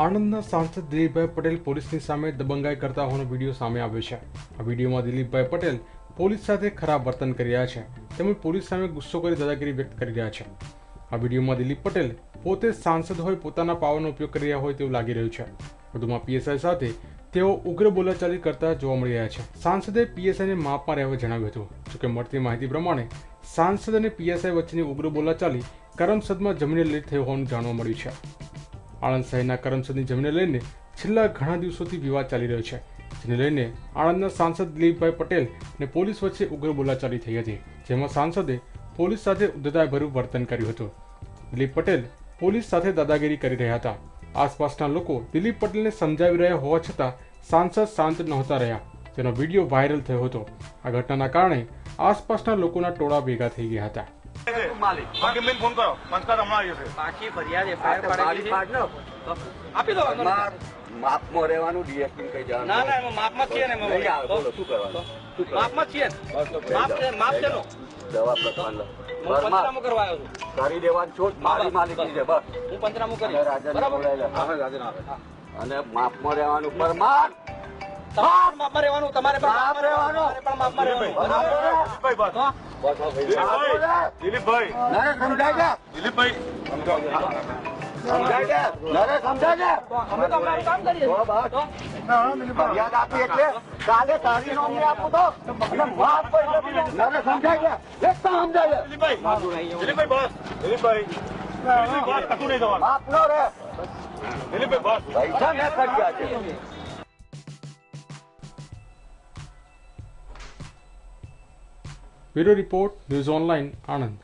આણંદના સાંસદ દિલીપભાઈ પટેલ પોલીસની સામે દબંગાઈ કરતા હોવાનો વિડીયો સામે આવ્યો છે। આ વિડીયોમાં દિલીપભાઈ પટેલ પોલીસ સાથે ખરાબ વર્તન કરી રહ્યા છે તેમજ પોલીસ સામે ગુસ્સો કરી દાદાગીરી વ્યક્ત કરી રહ્યા છે। આ વિડીયોમાં દિલીપ પટેલ પોતે સાંસદ હોય પોતાના પાવરનો ઉપયોગ કરી રહ્યા હોય તેવું લાગી રહ્યું છે। વધુમાં પીએસઆઈ સાથે તેઓ ઉગ્ર બોલાચાલી કરતા જોવા મળી રહ્યા છે। સાંસદે પીએસઆઈને માપમાં રહેવા જણાવ્યું હતું। જોકે મળતી માહિતી પ્રમાણે સાંસદ અને પીએસઆઈ વચ્ચેની ઉગ્ર બોલાચાલી કરમસદમાં જમીને લઈ થઈ હોવાનું જાણવા મળ્યું છે। આણંદ શહેરના કરમસદની જમીનને લઈને છેલ્લા ઘણા દિવસોથી વિવાદ ચાલી રહ્યો છે, જેને લઈને આણંદના સાંસદ દિલીપભાઈ પટેલ અને પોલીસ વચ્ચે ઉગ્ર બોલાચાલી થઈ હતી, જેમાં સાંસદે પોલીસ સાથે ઉદ્ધતાભર્યું વર્તન કર્યું હતું। દિલીપ પટેલ પોલીસ સાથે દાદાગીરી કરી રહ્યા હતા। આસપાસના લોકો દિલીપ પટેલને સમજાવી રહ્યા હોવા છતાં સાંસદ શાંત નહોતા રહ્યા, જેનો વિડીયો વાયરલ થયો હતો। આ ઘટનાના કારણે આસપાસના લોકોના ટોળા ભેગા થઈ ગયા હતા। फोन करो बंद कर हमारा ये बाकी फरियाद एफआईआर पड़ेगी આપી દો માપ માં રહેવાનું ડીએસપી કઈ જવાનું ના ના માપ માં છીએ ને બોલો શું કરવાનું માપ માં છીએ માપ છે નો જવાબ લખવાનું હું પંચનામું કરવાયો છું કરી દેવાનું છોડ મારી માલિકી છે બસ હું પંચનામું કરી બરાબર અને માપ માં રહેવાનું પરમાર તમારે માપમાં રહેવાનું તમારે પણ માપમાં રહેવાનું દિલીપભાઈ ના સમજાય છે દિલીપભાઈ સમજાય છે નરે સમજાય છે અમે તો અમારું કામ કરીએ ફરિયાદ આપી એટલે કાલે તારી નોંધણી આપું તો અને માફ પર નરે સમજાય છે એક તો સમજાય છે દિલીપભાઈ બસ દિલીપભાઈ બસ કટુ નહીં થવાનું માફ ન રે દિલીપભાઈ બસ પૈસા ન કર્યા છે। ब्यूरो रिपोर्ट, न्यूज़ ऑनलाइन, आनंद।